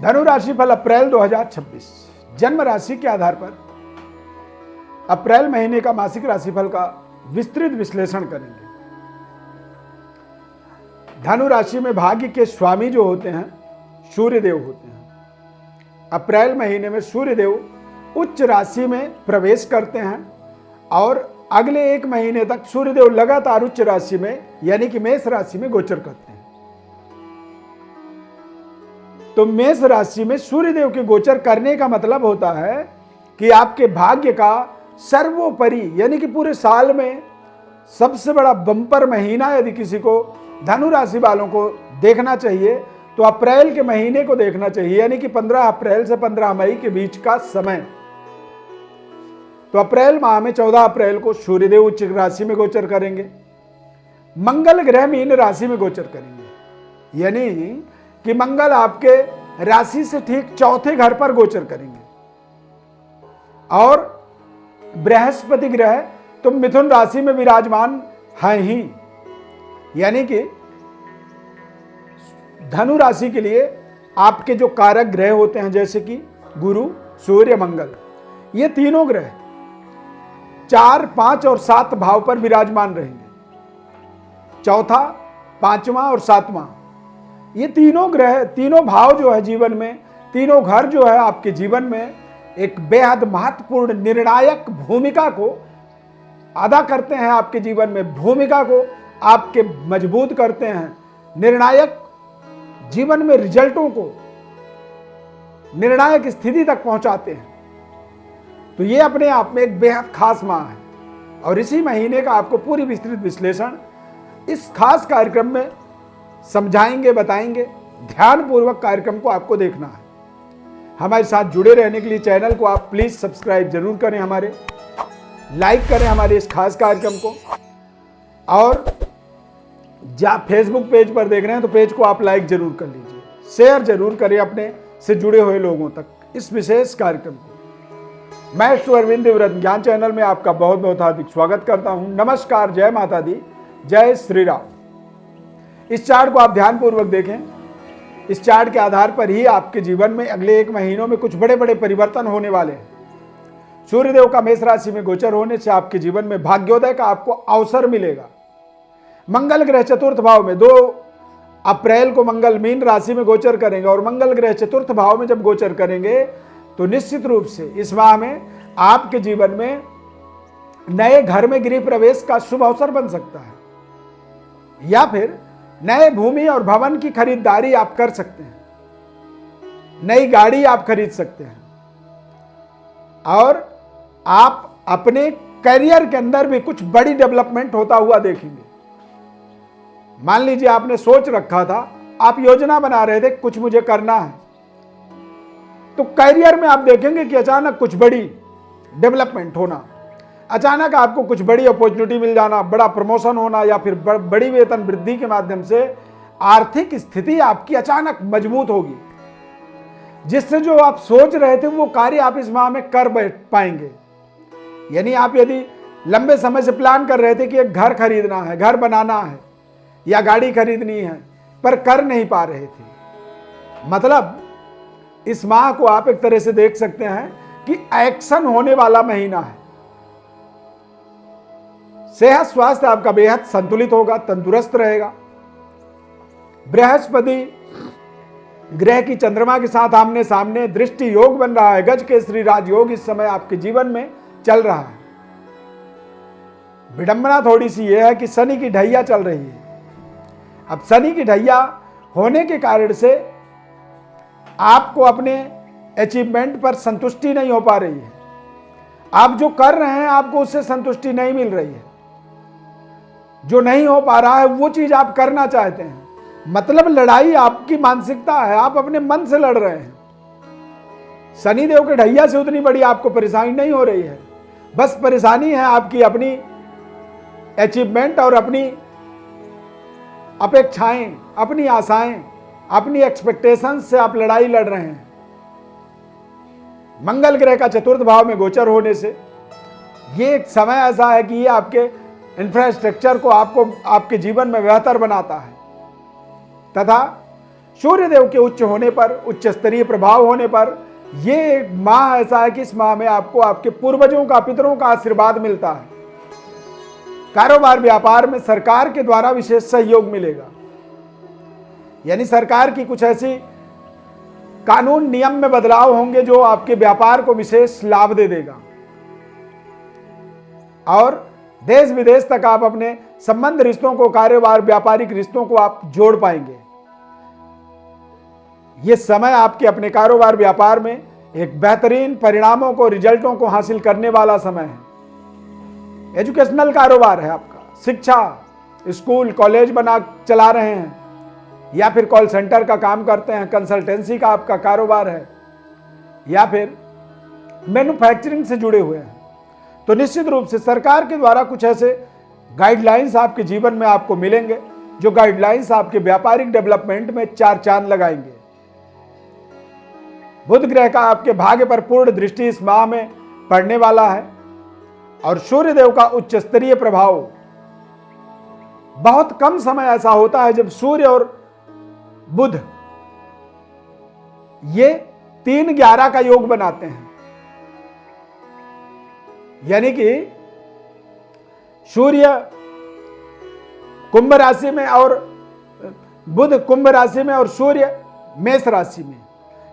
धनु राशि फल अप्रैल 2026 जन्म राशि के आधार पर अप्रैल महीने का मासिक राशिफल का विस्तृत विश्लेषण करेंगे। धनु राशि में भाग्य के स्वामी जो होते हैं सूर्य देव होते हैं। अप्रैल महीने में सूर्य देव उच्च राशि में प्रवेश करते हैं और अगले एक महीने तक सूर्य देव लगातार उच्च राशि में यानी कि मेष राशि में गोचर करते हैं। तो मेष राशि में सूर्य देव के गोचर करने का मतलब होता है कि आपके भाग्य का सर्वोपरि यानी कि पूरे साल में सबसे बड़ा बम्पर महीना यदि किसी को धनु राशि वालों को देखना चाहिए तो अप्रैल के महीने को देखना चाहिए, यानी कि 15 अप्रैल से 15 मई के बीच का समय। तो अप्रैल माह में 14 अप्रैल को सूर्यदेव उच्च राशि में गोचर करेंगे। मंगल ग्रह मीन राशि में गोचर करेंगे, यानी कि मंगल आपके राशि से ठीक चौथे घर पर गोचर करेंगे। और बृहस्पति ग्रह तो मिथुन राशि में विराजमान है ही, यानी कि धनु राशि के लिए आपके जो कारक ग्रह होते हैं जैसे कि गुरु, सूर्य, मंगल, ये तीनों ग्रह 4, 5 और 7 भाव पर विराजमान रहेंगे। चौथा, 5वां और 7वां, ये तीनों ग्रह, तीनों भाव जो है जीवन में, तीनों घर जो है आपके जीवन में एक बेहद महत्वपूर्ण निर्णायक भूमिका को अदा करते हैं। आपके जीवन में भूमिका को आपके मजबूत करते हैं, निर्णायक जीवन में रिजल्टों को निर्णायक स्थिति तक पहुंचाते हैं। तो ये अपने आप में एक बेहद खास माह है और इसी महीने का आपको पूरी विस्तृत विश्लेषण इस खास कार्यक्रम में समझाएंगे, बताएंगे। ध्यानपूर्वक कार्यक्रम को आपको देखना है। हमारे साथ जुड़े रहने के लिए चैनल को आप प्लीज सब्सक्राइब जरूर करें, हमारे लाइक करें हमारे इस खास कार्यक्रम को। और जहाँ फेसबुक पेज पर देख रहे हैं तो पेज को आप लाइक जरूर कर लीजिए, शेयर जरूर करें अपने से जुड़े हुए लोगों तक इस विशेष कार्यक्रम को। मैं श्री अरविंद व्रत ज्ञान चैनल में आपका बहुत बहुत हार्दिक स्वागत करता हूं। नमस्कार, जय माता दी, जय श्री राम। इस चार्ट को आप ध्यानपूर्वक देखें। इस चार्ट के आधार पर ही आपके जीवन में अगले एक महीनों में कुछ बड़े बड़े परिवर्तन होने वाले हैं। सूर्यदेव का मेष राशि में गोचर होने से आपके जीवन में भाग्योदय का आपको अवसर मिलेगा। मंगल ग्रह चतुर्थ भाव में 2 अप्रैल को मंगल मीन राशि में गोचर करेंगे और मंगल ग्रह चतुर्थ भाव में जब गोचर करेंगे तो निश्चित रूप से इस माह में आपके जीवन में नए घर में गृह प्रवेश का शुभ अवसर बन सकता है, या फिर नए भूमि और भवन की खरीदारी आप कर सकते हैं, नई गाड़ी आप खरीद सकते हैं और आप अपने करियर के अंदर भी कुछ बड़ी डेवलपमेंट होता हुआ देखेंगे। मान लीजिए आपने सोच रखा था, आप योजना बना रहे थे कुछ मुझे करना है, तो करियर में आप देखेंगे कि अचानक कुछ बड़ी डेवलपमेंट होना, अचानक आपको कुछ बड़ी अपॉर्चुनिटी मिल जाना, बड़ा प्रमोशन होना या फिर बड़ी वेतन वृद्धि के माध्यम से आर्थिक स्थिति आपकी अचानक मजबूत होगी, जिससे जो आप सोच रहे थे वो कार्य आप इस माह में कर पाएंगे। यानी आप यदि लंबे समय से प्लान कर रहे थे कि एक घर खरीदना है, घर बनाना है या गाड़ी खरीदनी है, पर कर नहीं पा रहे थे, मतलब इस माह को आप एक तरह से देख सकते हैं कि एक्शन होने वाला महीना है। सेहत स्वास्थ्य आपका बेहद संतुलित होगा, तंदुरुस्त रहेगा। बृहस्पति ग्रह की चंद्रमा के साथ आमने सामने दृष्टि योग बन रहा है। गज केसरी राजयोग इस समय आपके जीवन में चल रहा है। विडंबना थोड़ी सी यह है कि शनि की ढैया चल रही है। अब शनि की ढैया होने के कारण से आपको अपने अचीवमेंट पर संतुष्टि नहीं हो पा रही है। आप जो कर रहे हैं आपको उससे संतुष्टि नहीं मिल रही है। जो नहीं हो पा रहा है वो चीज आप करना चाहते हैं, मतलब लड़ाई आपकी मानसिकता है, आप अपने मन से लड़ रहे हैं। शनिदेव के ढैया से उतनी बड़ी आपको परेशानी नहीं हो रही है, बस परेशानी है आपकी अपनी अचीवमेंट और अपनी अपेक्षाएं, अपनी आशाएं, अपनी एक्सपेक्टेशंस से आप लड़ाई लड़ रहे हैं। मंगल ग्रह का चतुर्थ भाव में गोचर होने से ये एक समय ऐसा है कि ये आपके इंफ्रास्ट्रक्चर को आपको आपके जीवन में बेहतर बनाता है तथा सूर्य देव के उच्च होने पर, उच्च स्तरीय प्रभाव होने पर, ये माह ऐसा है कि इस माह में आपको आपके पूर्वजों का, पितरों का आशीर्वाद मिलता है। कारोबार व्यापार में सरकार के द्वारा विशेष सहयोग मिलेगा, यानी सरकार की कुछ ऐसी कानून नियम में बदलाव होंगे जो आपके व्यापार को विशेष लाभ दे देगा, और देश विदेश तक आप अपने संबंध रिश्तों को, कारोबार व्यापारिक रिश्तों को आप जोड़ पाएंगे। ये समय आपके अपने कारोबार व्यापार में एक बेहतरीन परिणामों को, रिजल्टों को हासिल करने वाला समय है। एजुकेशनल कारोबार है आपका, शिक्षा, स्कूल कॉलेज बना चला रहे हैं, या फिर कॉल सेंटर का काम करते हैं, कंसल्टेंसी का आपका कारोबार है, या फिर मैन्युफैक्चरिंग से जुड़े हुए हैं, तो निश्चित रूप से सरकार के द्वारा कुछ ऐसे गाइडलाइंस आपके जीवन में आपको मिलेंगे जो गाइडलाइंस आपके व्यापारिक डेवलपमेंट में चार चांद लगाएंगे। बुध ग्रह का आपके भाग्य पर पूर्ण दृष्टि इस माह में पड़ने वाला है, और सूर्य देव का उच्च स्तरीय प्रभाव। बहुत कम समय ऐसा होता है जब सूर्य और बुध ये 3-11 का योग बनाते हैं, यानी कि सूर्य कुंभ राशि में और बुध कुंभ राशि में और सूर्य मेष राशि में,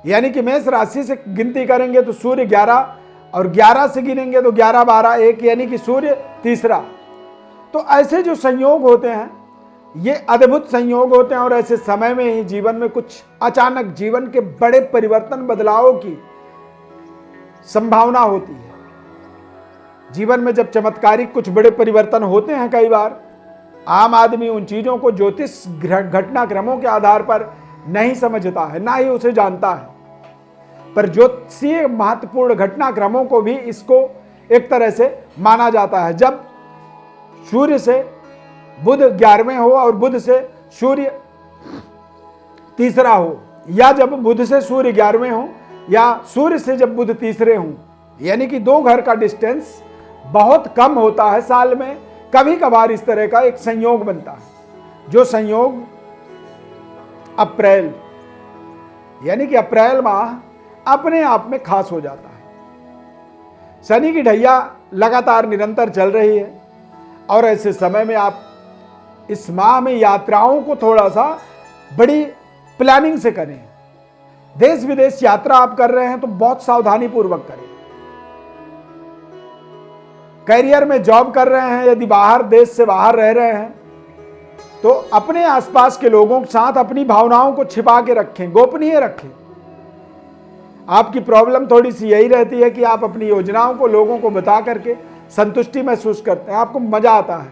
यानी कि मेष राशि से गिनती करेंगे तो सूर्य 11, और 11 से गिनेंगे तो 11, 12, 1, यानी कि सूर्य तीसरा। तो ऐसे जो संयोग होते हैं ये अद्भुत संयोग होते हैं, और ऐसे समय में ही जीवन में कुछ अचानक जीवन के बड़े परिवर्तन, बदलावों की संभावना होती है। जीवन में जब चमत्कारिक कुछ बड़े परिवर्तन होते हैं, कई बार आम आदमी उन चीजों को ज्योतिष घटनाक्रमों के आधार पर नहीं समझता है, ना ही उसे जानता है, पर ज्योतिषीय महत्वपूर्ण घटनाक्रमों को भी इसको एक तरह से माना जाता है। जब सूर्य से बुध 11वें हो और बुध से सूर्य तीसरा हो, या जब बुध से सूर्य 11वें हो, या सूर्य से जब बुध तीसरे हो, यानी कि 2 घर का डिस्टेंस बहुत कम होता है साल में, कभी कभार इस तरह का एक संयोग बनता है, जो संयोग अप्रैल, यानी कि अप्रैल माह अपने आप में खास हो जाता है। शनि की ढैया लगातार निरंतर चल रही है, और ऐसे समय में आप इस माह में यात्राओं को थोड़ा सा बड़ी प्लानिंग से करें। देश विदेश यात्रा आप कर रहे हैं तो बहुत सावधानी पूर्वक करें। करियर में जॉब कर रहे हैं, यदि बाहर देश से बाहर रह रहे हैं तो अपने आसपास के लोगों के साथ अपनी भावनाओं को छिपा के रखें, गोपनीय रखें। आपकी प्रॉब्लम थोड़ी सी यही रहती है कि आप अपनी योजनाओं को लोगों को बता करके संतुष्टि महसूस करते हैं, आपको मजा आता है,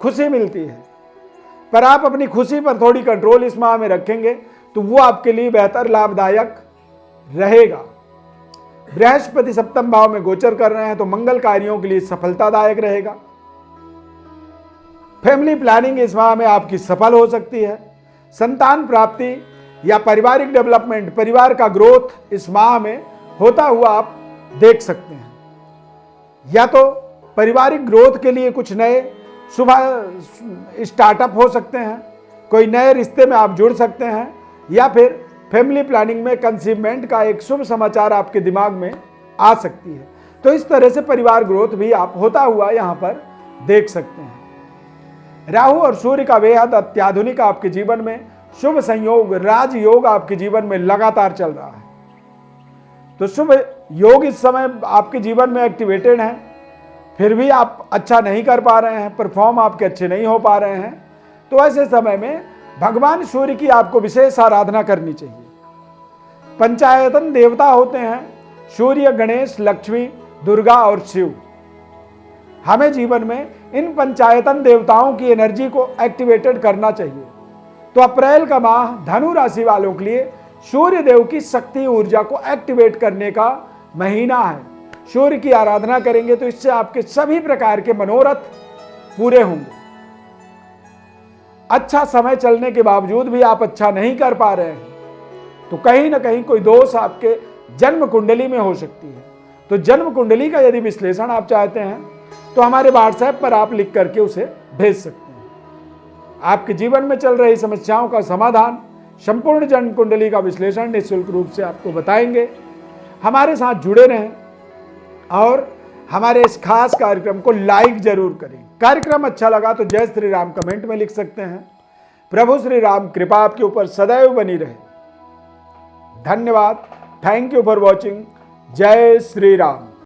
खुशी मिलती है, पर आप अपनी खुशी पर थोड़ी कंट्रोल इस माह में रखेंगे तो वो आपके लिए बेहतर लाभदायक रहेगा। बृहस्पति सप्तम भाव में गोचर कर रहे हैं तो मंगल कार्यों के लिए सफलतादायक रहेगा। फैमिली प्लानिंग इस माह में आपकी सफल हो सकती है। संतान प्राप्ति या पारिवारिक डेवलपमेंट, परिवार का ग्रोथ इस माह में होता हुआ आप देख सकते हैं। या तो पारिवारिक ग्रोथ के लिए कुछ नए शुभ स्टार्टअप हो सकते हैं, कोई नए रिश्ते में आप जुड़ सकते हैं, या फिर फैमिली प्लानिंग में कंसीवमेंट का एक शुभ समाचार आपके दिमाग में आ सकती है। तो इस तरह से परिवार ग्रोथ भी आप होता हुआ यहाँ पर देख सकते हैं। राहु और सूर्य का बेहद अत्याधुनिक आपके जीवन में शुभ संयोग, राजयोग आपके जीवन में लगातार चल रहा है। तो शुभ योग इस समय आपके जीवन में एक्टिवेटेड है, फिर भी आप अच्छा नहीं कर पा रहे हैं, परफॉर्म आपके अच्छे नहीं हो पा रहे हैं, तो ऐसे समय में भगवान सूर्य की आपको विशेष आराधना करनी चाहिए। पंचायतन देवता होते हैं सूर्य, गणेश, लक्ष्मी, दुर्गा और शिव। हमें जीवन में इन पंचायतन देवताओं की एनर्जी को एक्टिवेटेड करना चाहिए। तो अप्रैल का माह धनु राशि वालों के लिए सूर्य देव की शक्ति ऊर्जा को एक्टिवेट करने का महीना है। सूर्य की आराधना करेंगे तो इससे आपके सभी प्रकार के मनोरथ पूरे होंगे। अच्छा समय चलने के बावजूद भी आप अच्छा नहीं कर पा रहे हैं तो कहीं ना कहीं कोई दोष आपके जन्म कुंडली में हो सकती है। तो जन्म कुंडली का यदि विश्लेषण आप चाहते हैं तो हमारे व्हाट्सएप पर आप लिख करके उसे भेज सकते हैं। आपके जीवन में चल रही समस्याओं का समाधान संपूर्ण जन्म कुंडली का विश्लेषण निःशुल्क रूप से आपको बताएंगे। हमारे साथ जुड़े रहें और हमारे इस खास कार्यक्रम को लाइक जरूर करें। कार्यक्रम अच्छा लगा तो जय श्री राम कमेंट में लिख सकते हैं। प्रभु श्री राम कृपा आपके ऊपर सदैव बनी रहे। धन्यवाद। Thank you for watching. जय श्री राम।